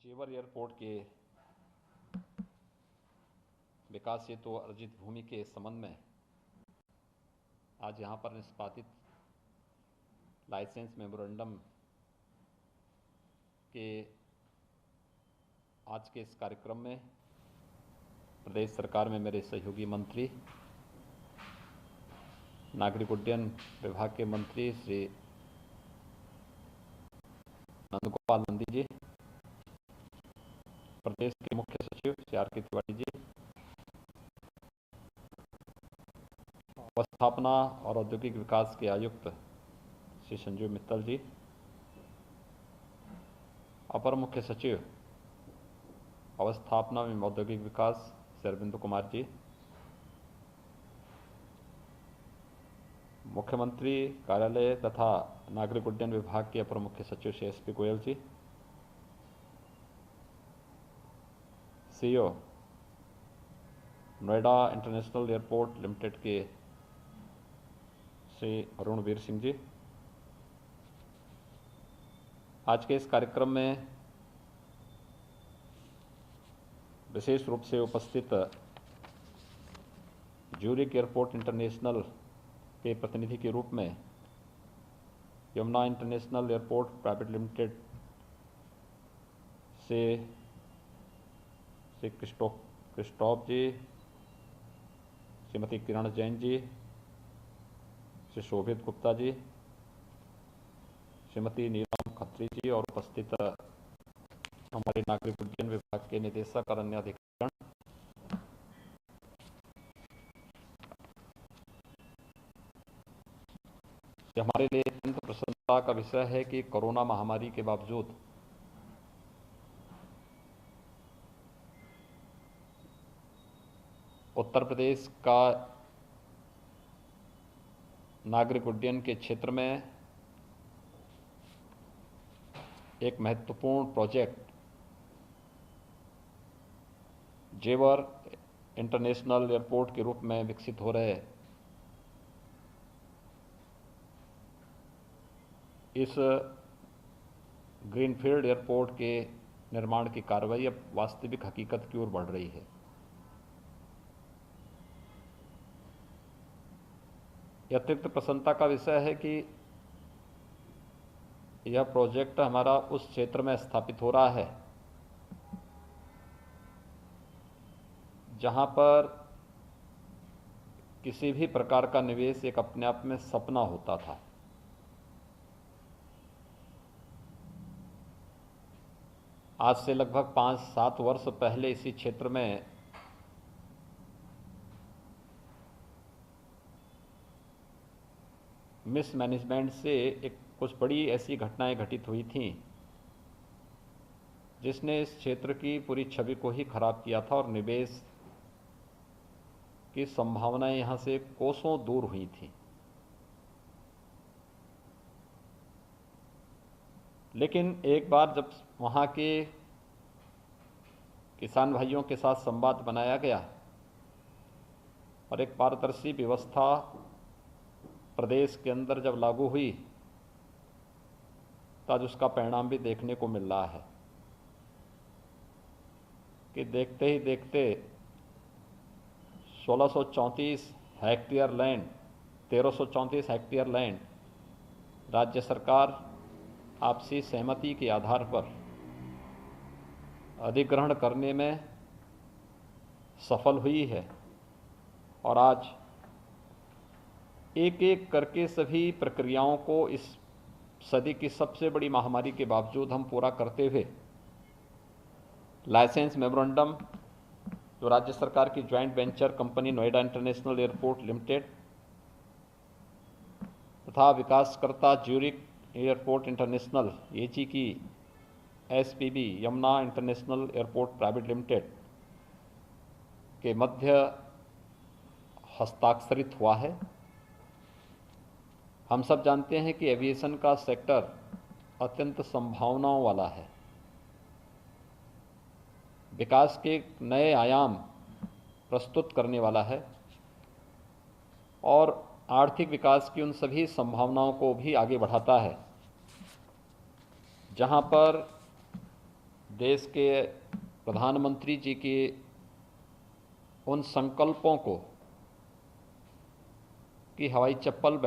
जेवर एयरपोर्ट के विकास हेतु अर्जित भूमि के संबंध में आज यहाँ पर निष्पादित लाइसेंस मेमोरेंडम के आज के इस कार्यक्रम में प्रदेश सरकार में मेरे सहयोगी मंत्री नागरिक उड्डयन विभाग के मंत्री श्री नंदगोपाल नंदी जी, प्रदेश के मुख्य सचिव श्री आर के तिवारी जी, अवस्थापना और औद्योगिक विकास के आयुक्त श्री संजीव मित्तल जी, अपर मुख्य सचिव अवस्थापना एवं औद्योगिक विकास श्री अरविंद कुमार जी, मुख्यमंत्री कार्यालय तथा नागरिक उड्डयन विभाग के अपर मुख्य सचिव Shri S P Goyal ji, CEO Noida international airport limited के श्री अरुण वीर सिंह जी। आज के इस कार्यक्रम में विशेष रूप से उपस्थित ज्यूरिक एयरपोर्ट इंटरनेशनल के प्रतिनिधि के रूप में Yamuna international airport private limited से श्री क्रिस्टोफ जी, श्रीमती किरण जैन जी, श्री शोभित गुप्ता जी, श्रीमती नीलम खत्री जी और उपस्थित हमारे नागरिक उड्डयन विभाग के निदेशक और अन्य अधिकारीगण, हमारे लिए अत्यंत प्रसन्नता का विषय है कि कोरोना महामारी के बावजूद उत्तर प्रदेश का नागरिक उड्डयन के क्षेत्र में एक महत्वपूर्ण प्रोजेक्ट जेवर इंटरनेशनल एयरपोर्ट के रूप में विकसित हो रहे इस ग्रीनफील्ड एयरपोर्ट के निर्माण की कार्रवाई अब वास्तविक हकीकत की ओर बढ़ रही है। यह अतिरिक्त प्रसन्नता का विषय है कि यह प्रोजेक्ट हमारा उस क्षेत्र में स्थापित हो रहा है जहां पर किसी भी प्रकार का निवेश एक अपने आप में सपना होता था। आज से लगभग 5-7 वर्ष पहले इसी क्षेत्र में मिसमैनेजमेंट से एक कुछ बड़ी ऐसी घटनाएं घटित हुई थीं जिसने इस क्षेत्र की पूरी छवि को ही खराब किया था और निवेश की संभावनाएं यहां से कोसों दूर हुई थी। लेकिन एक बार जब वहां के किसान भाइयों के साथ संवाद बनाया गया और एक पारदर्शी व्यवस्था प्रदेश के अंदर जब लागू हुई तो आज उसका परिणाम भी देखने को मिल रहा है कि देखते ही देखते 1634 हेक्टेयर लैंड 1334 हेक्टेयर लैंड राज्य सरकार आपसी सहमति के आधार पर अधिग्रहण करने में सफल हुई है और आज एक एक करके सभी प्रक्रियाओं को इस सदी की सबसे बड़ी महामारी के बावजूद हम पूरा करते हुए लाइसेंस मेमोरेंडम जो राज्य सरकार की joint venture company Noida international airport limited तथा विकासकर्ता ज्यूरिक एयरपोर्ट इंटरनेशनल एजी की SPB Yamuna international airport private limited के मध्य हस्ताक्षरित हुआ है। हम सब जानते हैं कि एविएशन का सेक्टर अत्यंत संभावनाओं वाला है, विकास के नए आयाम प्रस्तुत करने वाला है और आर्थिक विकास की उन सभी संभावनाओं को भी आगे बढ़ाता है जहां पर देश के प्रधानमंत्री जी के उन संकल्पों को कि हवाई चप्पल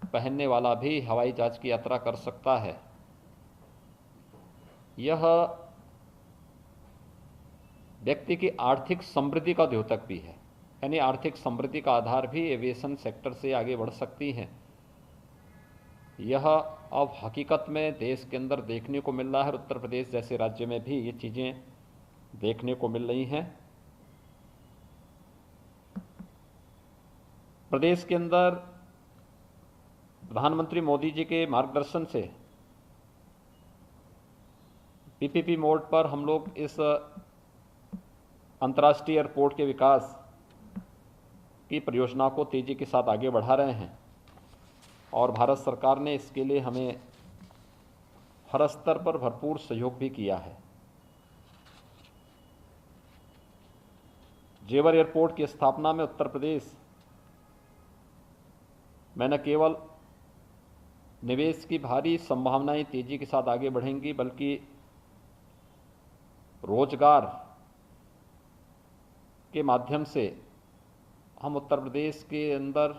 पहनने वाला भी हवाई जहाज की यात्रा कर सकता है, यह व्यक्ति की आर्थिक समृद्धि का द्योतक भी है। यानी आर्थिक समृद्धि का आधार भी एविएशन सेक्टर से आगे बढ़ सकती है। यह अब हकीकत में देश के अंदर देखने को मिल रहा है। उत्तर प्रदेश जैसे राज्य में भी ये चीज़ें देखने को मिल रही हैं। प्रदेश के अंदर प्रधानमंत्री मोदी जी के मार्गदर्शन से पीपीपी मोड पर हम लोग इस अंतर्राष्ट्रीय एयरपोर्ट के विकास की परियोजना को तेजी के साथ आगे बढ़ा रहे हैं और भारत सरकार ने इसके लिए हमें हर स्तर पर भरपूर सहयोग भी किया है। जेवर एयरपोर्ट की स्थापना में उत्तर प्रदेश में न केवल निवेश की भारी संभावनाएं तेजी के साथ आगे बढ़ेंगी, बल्कि रोजगार के माध्यम से हम उत्तर प्रदेश के अंदर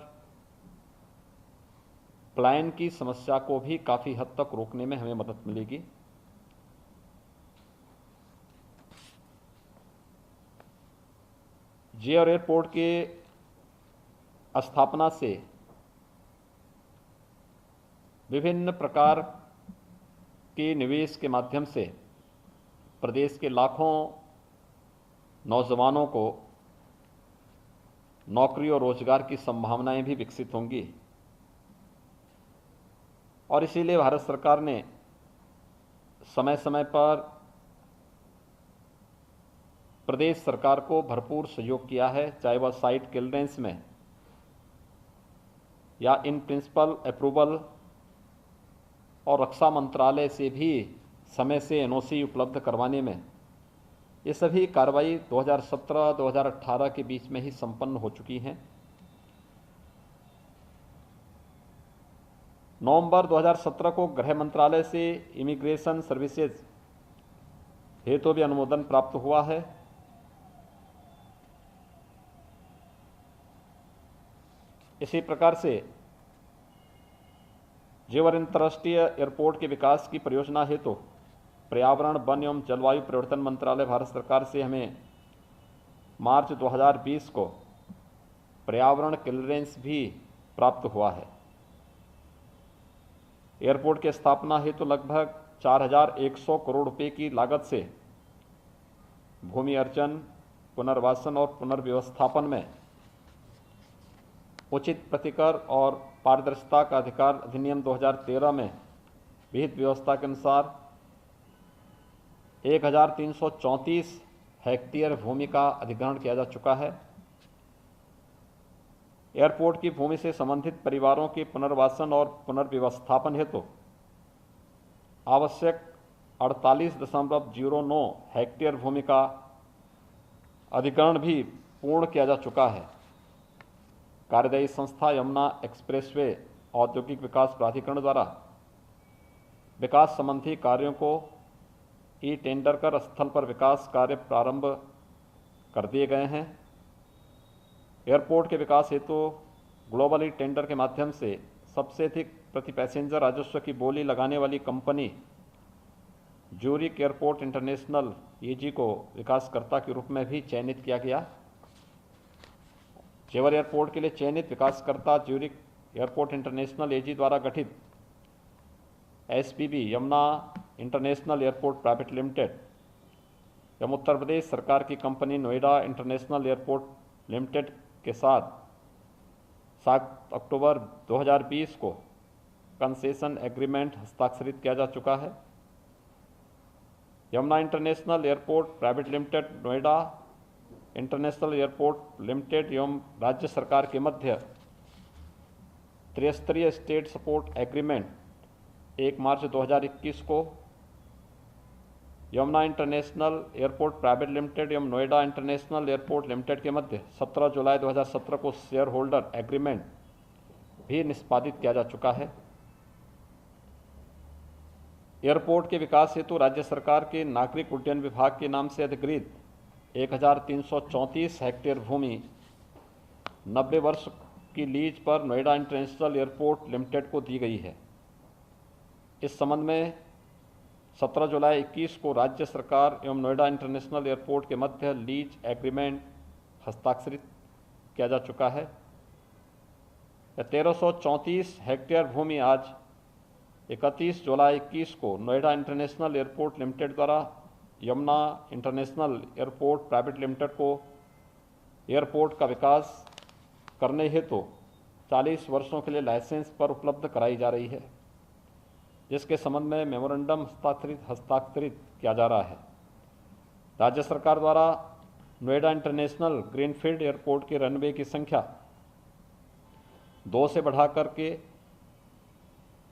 पलायन की समस्या को भी काफ़ी हद तक रोकने में हमें मदद मिलेगी। जेवर एयरपोर्ट के स्थापना से विभिन्न प्रकार के निवेश के माध्यम से प्रदेश के लाखों नौजवानों को नौकरी और रोजगार की संभावनाएं भी विकसित होंगी और इसीलिए भारत सरकार ने समय समय पर प्रदेश सरकार को भरपूर सहयोग किया है, चाहे वह साइट क्लियरेंस में या इन प्रिंसिपल अप्रूवल और रक्षा मंत्रालय से भी समय से एनओसी उपलब्ध करवाने में। ये सभी कार्रवाई 2017-2018 के बीच में ही संपन्न हो चुकी हैं। नवंबर 2017 को गृह मंत्रालय से इमिग्रेशन सर्विसेज हेतु भी अनुमोदन प्राप्त हुआ है। इसी प्रकार से जेवर अंतर्राष्ट्रीय एयरपोर्ट के विकास की परियोजना हेतु पर्यावरण, वन एवं जलवायु परिवर्तन मंत्रालय भारत सरकार से हमें मार्च 2020 को पर्यावरण क्लियरेंस भी प्राप्त हुआ है। एयरपोर्ट की स्थापना हेतु लगभग 4100 करोड़ रुपए की लागत से भूमि अर्जन, पुनर्वासन और पुनर्व्यवस्थापन में उचित प्रतिकर और पारदर्शिता का अधिकार अधिनियम 2013 में विहित व्यवस्था के अनुसार 1334 हेक्टेयर भूमि का अधिग्रहण किया जा चुका है। एयरपोर्ट की भूमि से संबंधित परिवारों के पुनर्वासन और पुनर्व्यवस्थापन हेतु आवश्यक 48.09 हेक्टेयर भूमि का अधिग्रहण भी पूर्ण किया जा चुका है। कार्यदायी संस्था यमुना एक्सप्रेसवे औद्योगिक विकास प्राधिकरण द्वारा विकास संबंधी कार्यों को ई टेंडर कर स्थल पर विकास कार्य प्रारंभ कर दिए गए हैं। एयरपोर्ट के विकास हेतु ग्लोबल ई टेंडर के माध्यम से सबसे अधिक प्रति पैसेंजर राजस्व की बोली लगाने वाली कंपनी ज्यूरिक एयरपोर्ट इंटरनेशनल एजी को विकासकर्ता के रूप में भी चयनित किया गया। जेवर एयरपोर्ट के लिए चयनित विकासकर्ता ज्यूरिक एयरपोर्ट इंटरनेशनल एजी द्वारा गठित SPB Yamuna international airport private limited एवं उत्तर प्रदेश सरकार की company Noida international airport limited के साथ 7 अक्टूबर 2020 को कंसेशन एग्रीमेंट हस्ताक्षरित किया जा चुका है। Yamuna international airport private limited, Noida international airport limited एवं राज्य सरकार के मध्य त्रिस्तरीय स्टेट सपोर्ट एग्रीमेंट 1 मार्च 2021 को Yamuna international airport private limited एवं नोएडा इंटरनेशनल एयरपोर्ट लिमिटेड के मध्य 17 जुलाई 2017 को शेयर होल्डर एग्रीमेंट भी निष्पादित किया जा चुका है। एयरपोर्ट के विकास हेतु राज्य सरकार के नागरिक उड्डयन विभाग के नाम से अधिकृत 1334 हेक्टेयर भूमि 90 वर्ष की लीज पर नोएडा इंटरनेशनल एयरपोर्ट लिमिटेड को दी गई है। इस संबंध में 17 जुलाई 21 को राज्य सरकार एवं नोएडा इंटरनेशनल एयरपोर्ट के मध्य लीज एग्रीमेंट हस्ताक्षरित किया जा चुका है। 1334 हेक्टेयर भूमि आज 31 जुलाई 21 को नोएडा इंटरनेशनल एयरपोर्ट लिमिटेड द्वारा Yamuna international airport private limited को एयरपोर्ट का विकास करने हेतु 40 वर्षों के लिए लाइसेंस पर उपलब्ध कराई जा रही है, जिसके संबंध में मेमोरेंडम हस्ताक्षरित किया जा रहा है। राज्य सरकार द्वारा नोएडा इंटरनेशनल ग्रीनफील्ड एयरपोर्ट के रनवे की संख्या 2 से बढ़ा करके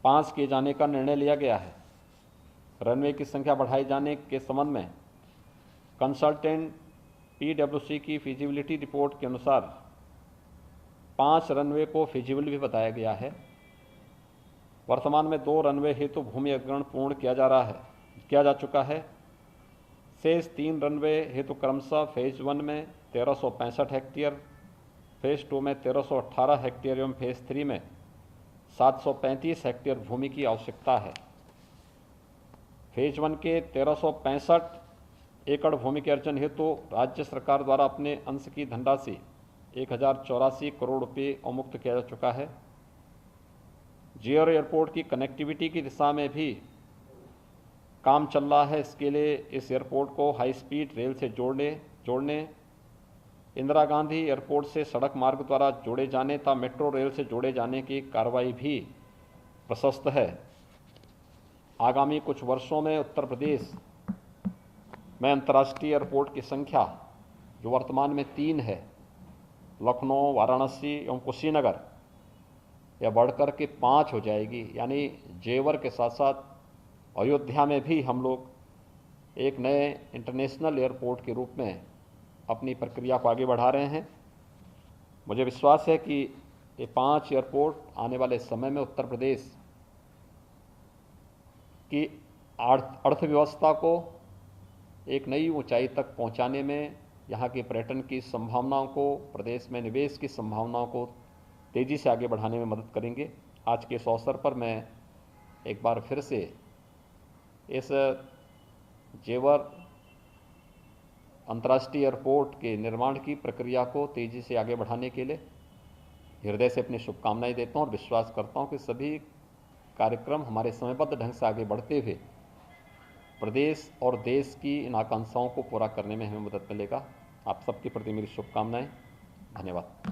5 किए जाने का निर्णय लिया गया है। रनवे की संख्या बढ़ाए जाने के संबंध में कंसल्टेंट PwC की फिजिबिलिटी रिपोर्ट के अनुसार 5 रनवे को फिजिबल भी बताया गया है। वर्तमान में 2 रनवे हेतु भूमि अधिग्रहण पूर्ण किया जा चुका है। शेष 3 रनवे हेतु क्रमशः फेज 1 में 1365 हेक्टेयर, फेज 2 में 1318 हेक्टेयर एवं फेज 3 में 735 हेक्टेयर भूमि की आवश्यकता है। फेज 1 के 1365 एकड़ भूमि के अर्जन हेतु राज्य सरकार द्वारा अपने अंश की धनराशि 1084 करोड़ रुपये अवमुक्त किया जा चुका है। जियर एयरपोर्ट की कनेक्टिविटी की दिशा में भी काम चल रहा है। इसके लिए इस एयरपोर्ट को हाई स्पीड रेल से जोड़ने इंदिरा गांधी एयरपोर्ट से सड़क मार्ग द्वारा जोड़े जाने तथा मेट्रो रेल से जोड़े जाने की कार्रवाई भी प्रशस्त है। आगामी कुछ वर्षों में उत्तर प्रदेश में अंतर्राष्ट्रीय एयरपोर्ट की संख्या जो वर्तमान में 3 है, लखनऊ, वाराणसी एवं कुशीनगर, यह बढ़कर के 5 हो जाएगी। यानी जेवर के साथ साथ अयोध्या में भी हम लोग एक नए इंटरनेशनल एयरपोर्ट के रूप में अपनी प्रक्रिया को आगे बढ़ा रहे हैं। मुझे विश्वास है कि ये 5 एयरपोर्ट आने वाले समय में उत्तर प्रदेश की अर्थव्यवस्था को एक नई ऊंचाई तक पहुंचाने में, यहाँ के पर्यटन की संभावनाओं को, प्रदेश में निवेश की संभावनाओं को तेज़ी से आगे बढ़ाने में मदद करेंगे। आज के इस अवसर पर मैं एक बार फिर से इस जेवर अंतर्राष्ट्रीय एयरपोर्ट के निर्माण की प्रक्रिया को तेज़ी से आगे बढ़ाने के लिए हृदय से अपनी शुभकामनाएं देता हूं और विश्वास करता हूं कि सभी कार्यक्रम हमारे समयबद्ध ढंग से आगे बढ़ते हुए प्रदेश और देश की इन आकांक्षाओं को पूरा करने में हमें मदद मिलेगा। आप सबके प्रति मेरी शुभकामनाएं। धन्यवाद।